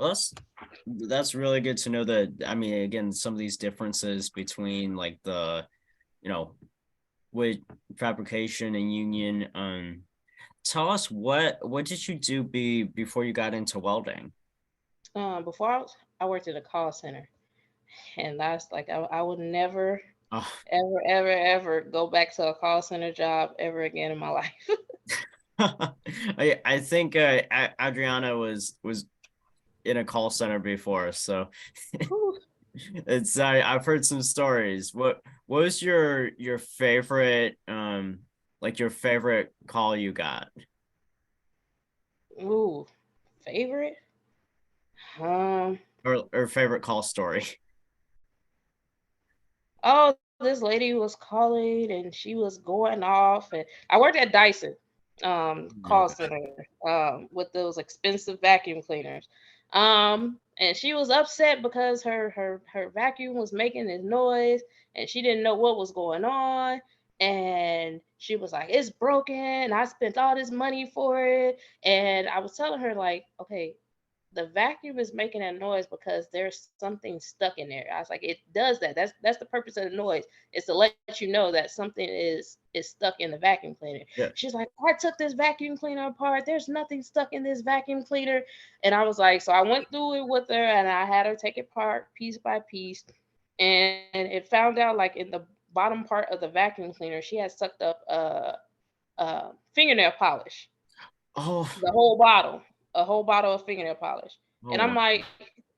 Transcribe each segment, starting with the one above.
Well, that's really good to know that. I mean, again, some of these differences between like the, you know, with fabrication and union. Tell us what did you do before you got into welding? Before I worked at a call center, and that's like I would never, Oh, ever, ever, ever go back to a call center job ever again in my life. I think Adriana was in a call center before, so Whew. it's I've heard some stories. What was your favorite like your favorite call you got, Ooh, favorite? Um, or favorite call story? oh, this lady was calling and she was going off, and I worked at Dyson, call Okay. center, with those expensive vacuum cleaners. And she was upset because her vacuum was making this noise and she didn't know what was going on. And she was like, "It's broken. I spent all this money for it." And I was telling her, like, okay, the vacuum is making that noise because there's something stuck in there. I was like, it does that. That's the purpose of the noise. Is to let you know that something is stuck in the vacuum cleaner. Yeah. She's like, I took this vacuum cleaner apart. There's nothing stuck in this vacuum cleaner. And I was like, so I went through it with her and I had her take it apart piece by piece. And it found out like in the bottom part of the vacuum cleaner, she had sucked up fingernail polish, Oh, the whole bottle, a whole bottle of fingernail polish. And oh I'm wow. like,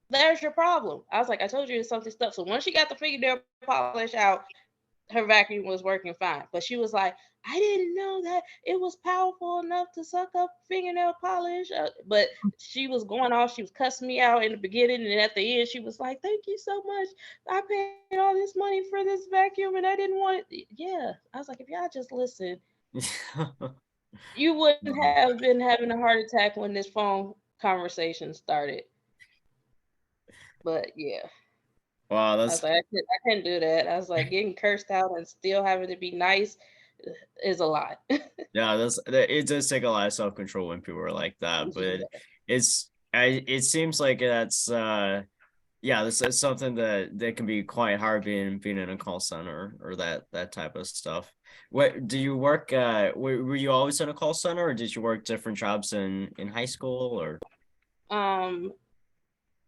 there's your problem. I was like, I told you it's something stuck. So once she got the fingernail polish out, her vacuum was working fine. But she was like, I didn't know that it was powerful enough to suck up fingernail polish. But she was going off. She was cussing me out in the beginning. And at the end, she was like, thank you so much. I paid all this money for this vacuum and I didn't want it. Yeah. I was like, if y'all just listen, you wouldn't have been having a heart attack when this phone conversation started. But yeah, Wow, I was that's like, I couldn't do that. I was like, getting cursed out and still having to be nice is a lot. yeah, it does take a lot of self-control when people are like that, but Yeah. it seems like that's yeah, this is something that can be quite hard being in a call center or that type of stuff. What do you work were you always in a call center, or did you work different jobs in high school or Um,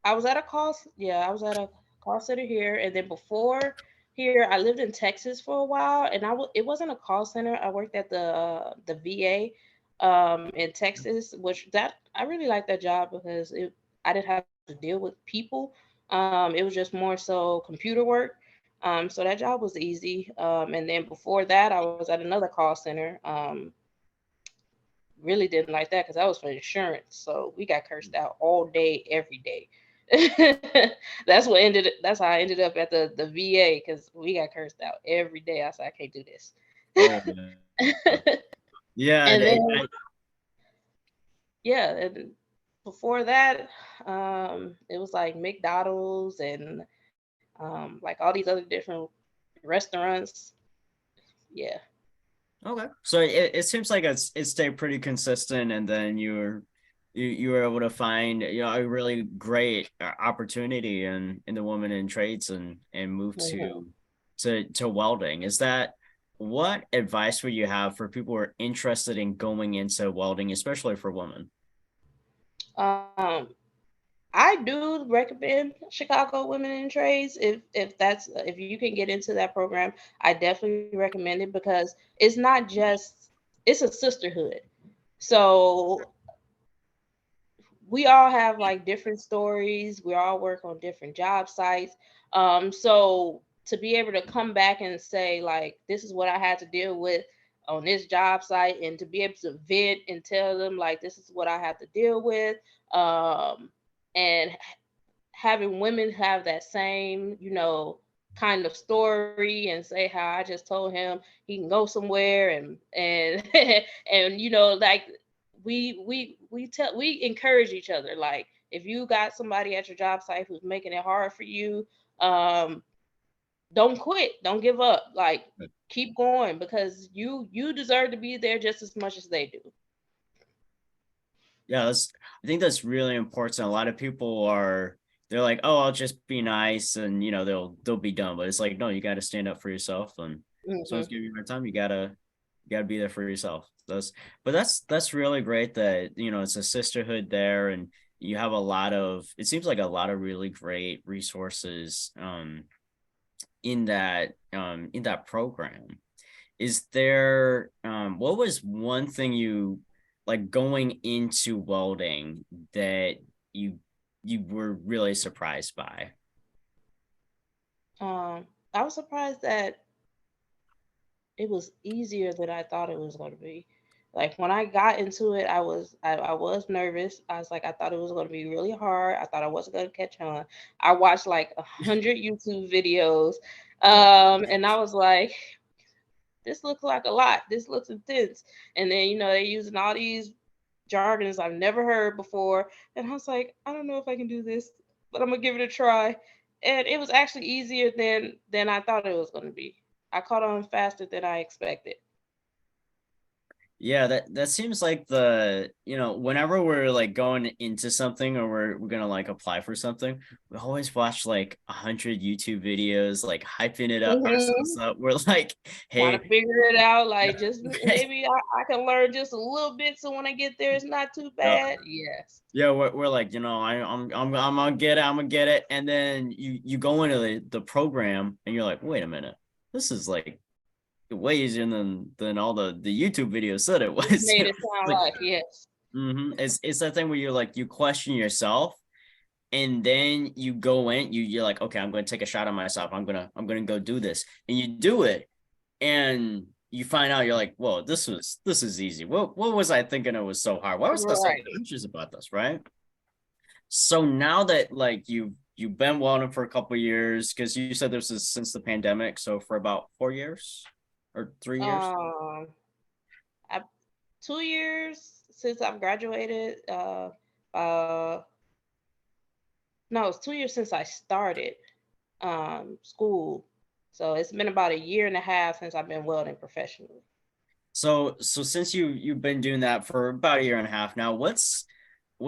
I was at a yeah, I was at a call center here, and then before here, I lived in Texas for a while, and it wasn't a call center. I worked at the VA, in Texas, which that I really liked that job because it I didn't have to deal with people. It was just more so computer work. So that job was easy. And then before that, I was at another call center. Really didn't like that because that was for insurance. So we got cursed out all day, every day. That's how I ended up at the VA because we got cursed out every day. I said I can't do this. oh man. Yeah, And then yeah, and before that, it was like McDonald's and like all these other different restaurants. Yeah. okay. So it seems like it stayed pretty consistent, and then you were able to find a really great opportunity in the woman in trades and move Mhm. to welding. Is that what advice would you have for people who are interested in going into welding, especially for women? Um, I do recommend Chicago Women in Trades if you can get into that program. I definitely recommend it because it's not just it's a sisterhood. So we all have like different stories. We all work on different job sites. So to be able to come back and say like this is what I had to deal with on this job site, and to be able to vent and tell them like this is what I have to deal with, and having women have that same, kind of story and say how I just told him he can go somewhere and and like we encourage each other. Like if you got somebody at your job site who's making it hard for you, um, don't quit, don't give up. Like keep going because you deserve to be there just as much as they do. Yeah, I think that's really important. A lot of people are they're like, "Oh, I'll just be nice and they'll be done." But it's like, no, you got to stand up for yourself and someone's Hmm. giving you a hard time, you got to be there for yourself. That's really great that, it's a sisterhood there and you have it seems like a lot of really great resources in that program. Is there what was one thing you like going into welding that you you were really surprised by? I was surprised that it was easier than I thought it was going to be. Like when I got into it, I was nervous. I was like, I thought it was going to be really hard. I thought I wasn't going to catch on. I watched like 100 YouTube videos, Yep. and I was like, this looks like a lot. This looks intense. And then they're using all these jargons I've never heard before, and I was like, I don't know if I can do this, but I'm gonna give it a try. And it was actually easier than I thought it was going to be. I caught on faster than I expected. Yeah, that seems like whenever we're like going into something or we're gonna like apply for something, we always watch like 100 YouTube videos, like hyping it up ourselves Hmm. up. We're like, Trying hey, to figure it out, yeah, like just maybe I can learn just a little bit, so when I get there, it's not too yeah, bad. Yes. yeah, we're like, I'm gonna get it, I'm gonna get it, and then you go into the program and you're like, wait a minute, this is like way easier than all the YouTube videos said it was. Made it sound Like, like, yes. it's that thing where you're like you question yourself, and then you go in, you're like, okay, I'm gonna take a shot on myself. I'm gonna go do this, and you do it, and you find out you're like, whoa, this is easy. What was I thinking it was so hard? Why was I so Right. anxious about this, right? So now that like you've been welding for a couple of years, because you said this is since the pandemic, so for about 4 years or 3 years. um I, 2 years since I've graduated. Uh no, it's 2 years since I started school, so it's been about a year and a half since I've been welding professionally. So since you've been doing that for about a year and a half now, what's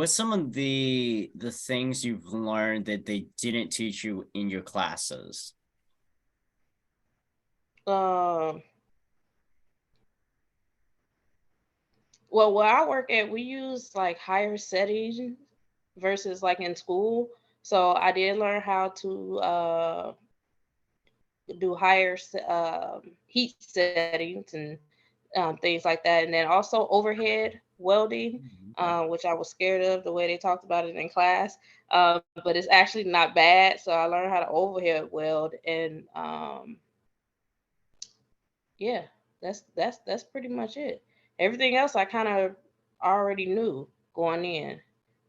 some of the things you've learned that they didn't teach you in your classes? um Well, where I work at, we use like higher settings versus like in school. So I did learn how to do higher heat settings and things like that. And then also overhead welding, Mhm. Okay. which I was scared of the way they talked about it in class. But it's actually not bad. So I learned how to overhead weld, and yeah, that's pretty much it. Everything else I kind of already knew going in,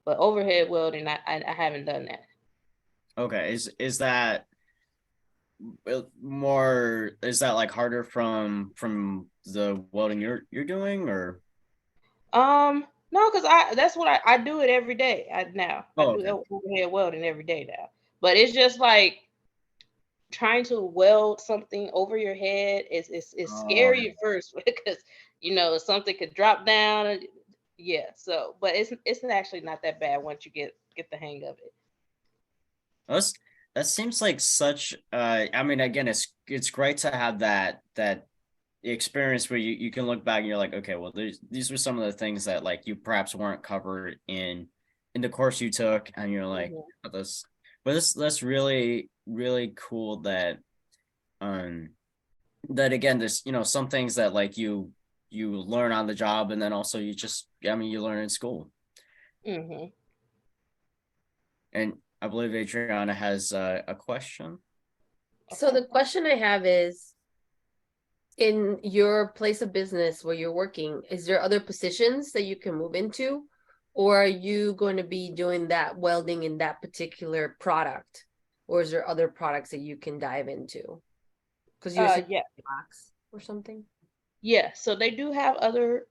but overhead welding, I haven't done that. Okay. Is that more, is that like harder from the welding you're doing, or No, because I that's what I do it every day. I oh, do okay. overhead welding every day now. But it's just like trying to weld something over your head is Oh, scary at first because something could drop down. Yeah, so but it's actually not that bad once you get the hang of it. that's that seems like such I mean, again, it's great to have that experience where you can look back and you're like, okay, well, these were some of the things that like you perhaps weren't covered in the course you took, and you're like, Mhm. oh, this, but that's really cool that um that again, there's some things that like you learn on the job, and then also you just, I mean, you learn in school. Mhm. And I believe Adriana has a question. So Okay. the question I have is, in your place of business where you're working, is there other positions that you can move into? Or are you going to be doing that welding in that particular product? Or is there other products that you can dive into? Because you were saying Yeah. box or something. Yeah, so they do have other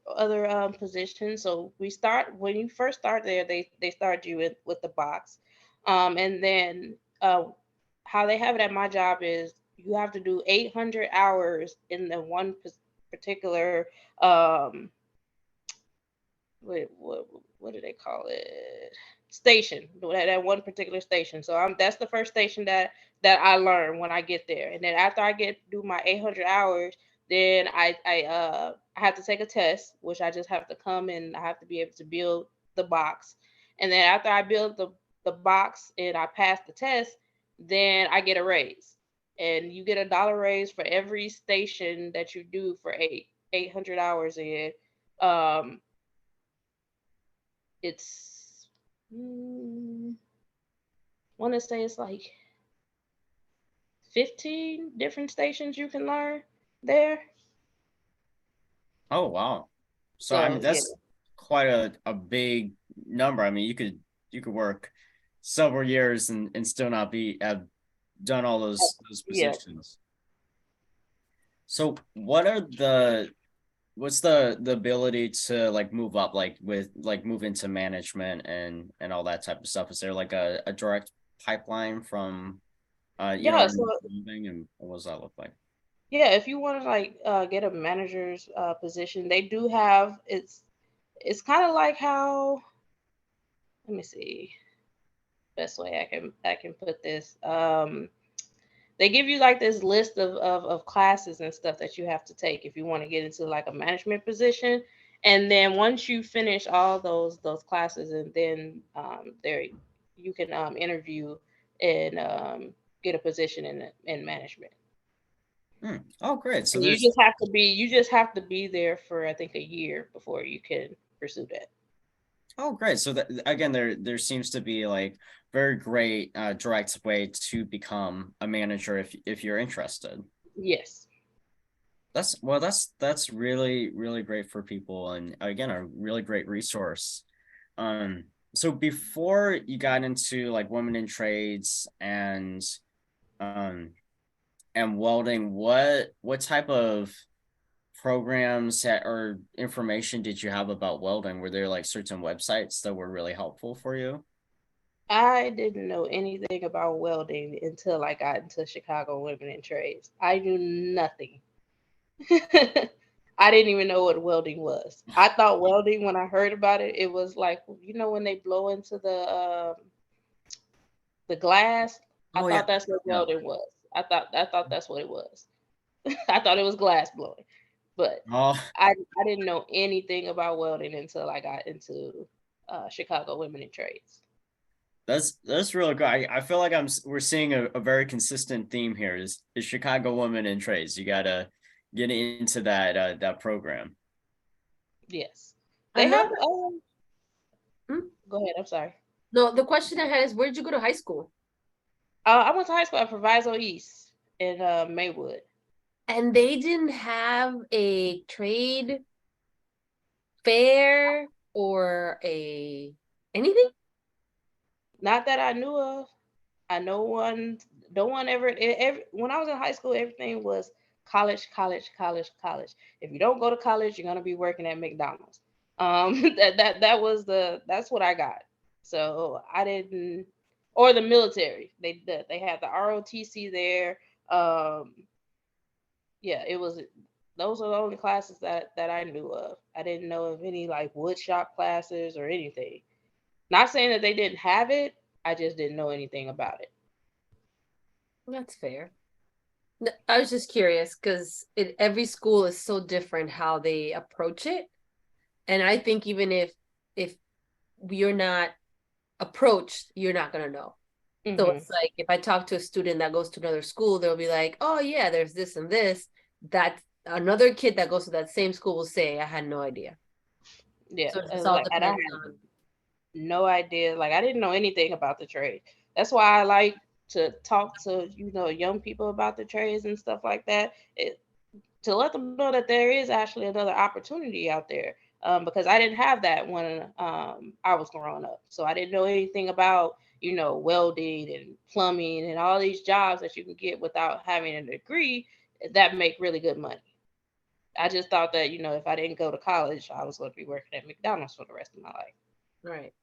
positions. So we start when you first start there, they start you with the box, and then how they have it at my job is you have to do 800 hours in the one particular um wait, what? what do they call it? Station. That one particular station. So that's the first station that I learn when I get there. And then after I get do my 800 hours, then I have to take a test, which I just have to come and I have to be able to build the box. And then after I build the box and I pass the test, then I get a raise. And you get $1 raise for every station that you do for 800 hours in. Um, it's want to say it's like 15 different stations you can learn there. Oh wow. So I mean So yeah, that's quite a big number. I mean you could work several years and still not be have done all those yeah, positions. So what are what's the ability to like move up like with like move into management and all that type of stuff? Is there like a direct pipeline from you know yeah. what I So mean moving and what does that look like? yeah, if you want to like get a manager's position, they do have it's kind of like how, let me see, best way I can put this. They give you like this list of classes and stuff that you have to take if you want to get into like a management position. And then once you finish all those classes, and then there you can interview and get a position in management. Hmm. Oh great. So And there's you just have to be there for I think a year before you can pursue that. oh great. So that again there seems to be like very great direct way to become a manager if you're interested. Yes. That's well, that's really great for people, and again, a really great resource. So before you got into like women in trades um and welding, what type of programs or information did you have about welding? Were there like certain websites that were really helpful for you? I didn't know anything about welding until I got into Chicago Women in Trades. I knew nothing. I didn't even know what welding was. I thought welding, when I heard about it, it was like, when they blow into the glass. I Oh yeah, thought that's what yeah. welding was. I thought that's what it was. I thought it was glass blowing, but Oh, I didn't know anything about welding until I got into Chicago Women in Trades. that's really good. I feel like we're seeing a very consistent theme here. Is Chicago women in trades. You gotta get into that program. Yes, they have. Another, hmm? Go ahead. I'm sorry. No, the question I had is, where did you go to high school? I went to high school at Proviso East in Maywood. And they didn't have a trade fair or a anything? Not that I knew of. I know one. No one when I was in high school, everything was college, college, college, college. If you don't go to college, you're gonna be working at McDonald's. That's what I got. So I didn't, or the military. They had the ROTC there. Um, yeah, it was. Those are the only classes that I knew of. I didn't know of any like wood shop classes or anything. Not saying that they didn't have it. I just didn't know anything about it. That's fair. I was just curious because every school is so different how they approach it. And I think even if you're not approached, you're not gonna know. So Hmm. it's like if I talk to a student that goes to another school, they'll be like, "Oh yeah, there's this and this." That another kid that goes to that same school will say, "I had no idea." Yeah, So it I just was all like, and I depends had on. no idea. Like, I didn't know anything about the trade. That's why I like to talk to young people about the trades and stuff like that. To let them know that there is actually another opportunity out there. Because I didn't have that when I was growing up. So I didn't know anything about welding and plumbing and all these jobs that you can get without having a degree that make really good money. I just thought that if I didn't go to college, I was going to be working at McDonald's for the rest of my life. Right.